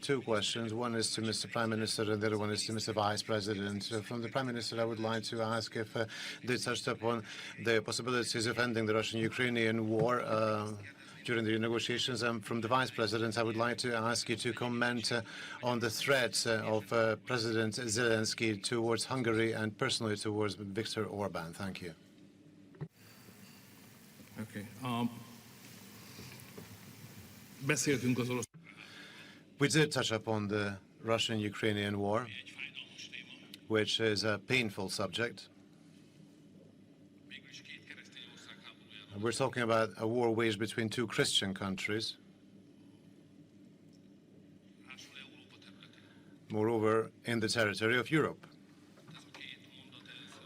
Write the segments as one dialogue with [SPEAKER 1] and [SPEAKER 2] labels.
[SPEAKER 1] two questions. One is to Mr. Prime Minister and the other one is to Mr. Vice President. From the Prime Minister, I would like to ask if they touched upon the possibilities of ending the Russian-Ukrainian war during the negotiations. And from the Vice President, I would like to ask you to comment on the threats of President Zelensky towards Hungary and personally towards Viktor Orban. Thank you.
[SPEAKER 2] Okay.
[SPEAKER 1] We did touch upon the Russian-Ukrainian war, which is a painful subject. We're talking about a war waged between two Christian countries. Moreover, in the territory of Europe.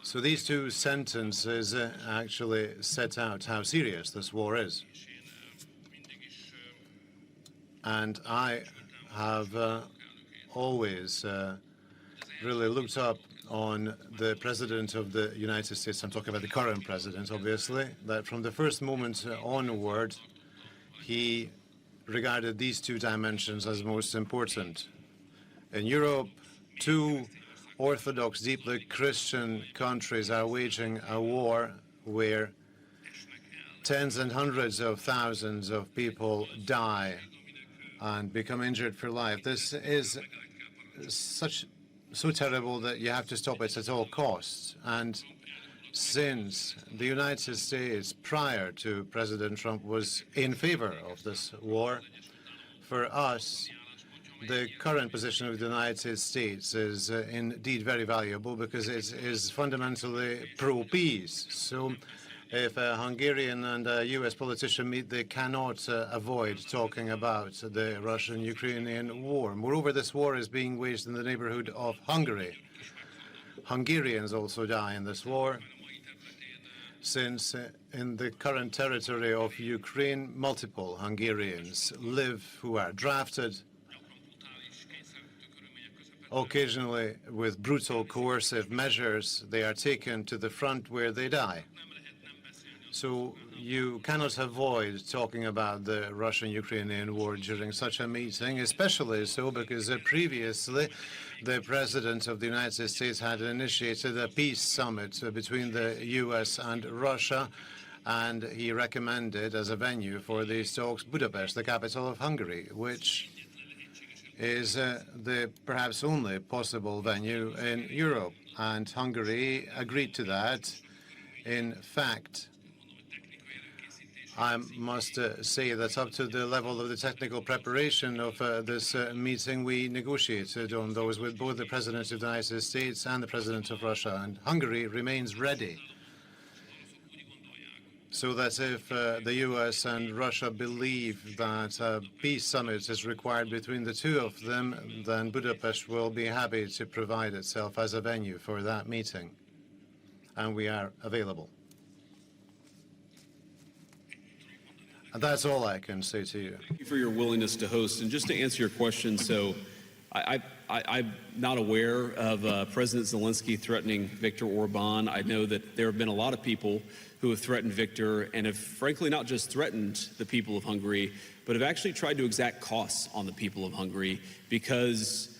[SPEAKER 1] So these two sentences actually set out how serious this war is. And I have always really looked up on the President of the United States, I'm talking about the current President, obviously, that from the first moment onward, he regarded these two dimensions as most important. In Europe, two Orthodox, deeply Christian countries are waging a war where tens and hundreds of thousands of people die and become injured for life. This is so terrible that you have to stop it at all costs. And since the United States, prior to President Trump, was in favor of this war, for us, the current position of the United States is indeed very valuable because it is fundamentally pro-peace. So if a Hungarian and a U.S. politician meet, they cannot avoid talking about the Russian-Ukrainian war. Moreover, this war is being waged in the neighborhood of Hungary. Hungarians also die in this war, since in the current territory of Ukraine, multiple Hungarians live who are drafted, occasionally with brutal coercive measures. They are taken to the front where they die. So you cannot avoid talking about the Russian-Ukrainian war during such a meeting, especially so because previously the President of the United States had initiated a peace summit between the U.S. and Russia, and he recommended as a venue for these talks Budapest, the capital of Hungary, which is the perhaps only possible venue in Europe. And Hungary agreed to that. In fact, I must say that up to the level of the technical preparation of this meeting, we negotiated on those with both the President of the United States and the President of Russia, and Hungary remains ready. So that if the U.S. and Russia believe that a peace summit is required between the two of them, then Budapest will be happy to provide itself as a venue for that meeting. And we are available. And that's all I can say to you.
[SPEAKER 3] Thank you for your willingness to host. And just to answer your question, so I'm not aware of President Zelensky threatening Viktor Orban. I know that there have been a lot of people who have threatened Viktor and have frankly not just threatened the people of Hungary, but have actually tried to exact costs on the people of Hungary because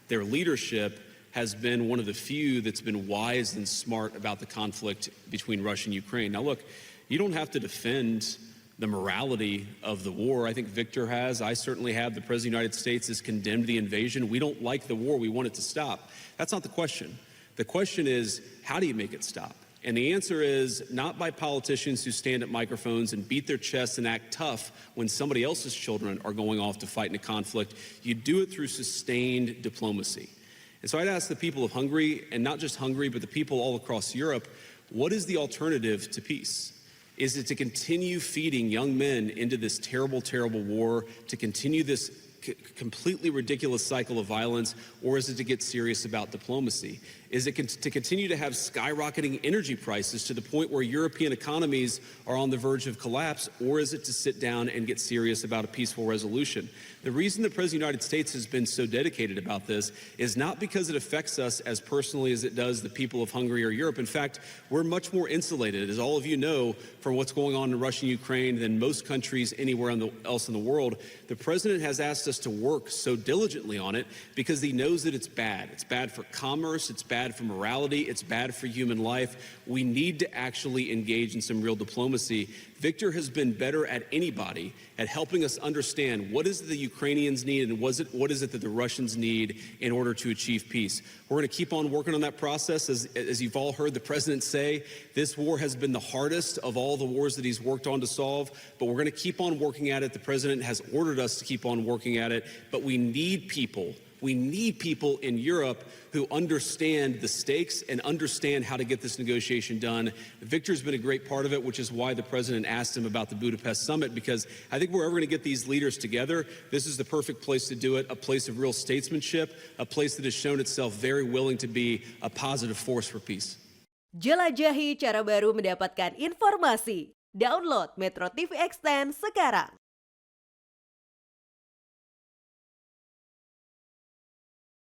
[SPEAKER 3] their leadership has been one of the few that's been wise and smart about the conflict between Russia and Ukraine. Now, look, you don't have to defend the morality of the war. I think Viktor has. I certainly have. The President of the United States has condemned the invasion. We don't like the war. We want it to stop. That's not the question. The question is, how do you make it stop? And the answer is not by politicians who stand at microphones and beat their chests and act tough when somebody else's children are going off to fight in a conflict. You do it through sustained diplomacy. And so I'd ask the people of Hungary, and not just Hungary, but the people all across Europe, what is the alternative to peace? Is it to continue feeding young men into this terrible, terrible war, to continue this completely ridiculous cycle of violence, or is it to get serious about diplomacy? Is it to continue to have skyrocketing energy prices to the point where European economies are on the verge of collapse, or is it to sit down and get serious about a peaceful resolution? The reason the President of the United States has been so dedicated about this is not because it affects us as personally as it does the people of Hungary or Europe. In fact, we're much more insulated, as all of you know, from what's going on in Russia and Ukraine than most countries anywhere else in the world. The President has asked us us to work so diligently on it because he knows that it's bad. It's bad for commerce, it's bad for morality, it's bad for human life. We need to actually engage in some real diplomacy. Viktor has been better at anybody at helping us understand what is it the Ukrainians need and what is it that the Russians need in order to achieve peace. We're going to keep on working on that process. As you've all heard the president say, this war has been the hardest of all the wars that he's worked on to solve, but we're going to keep on working at it. The president has ordered us to keep on working at it, but we need people. We need people in Europe who understand the stakes and understand how to get this negotiation done. Viktor's been a great part of it, which is why the president asked him about the Budapest summit, because I think we're ever going to get these leaders together, this is the perfect place to do it, a place of real statesmanship, a place that has shown itself very willing to be a positive force for peace.
[SPEAKER 2] Jelajahi cara baru mendapatkan informasi. Download Metro TV Extend sekarang.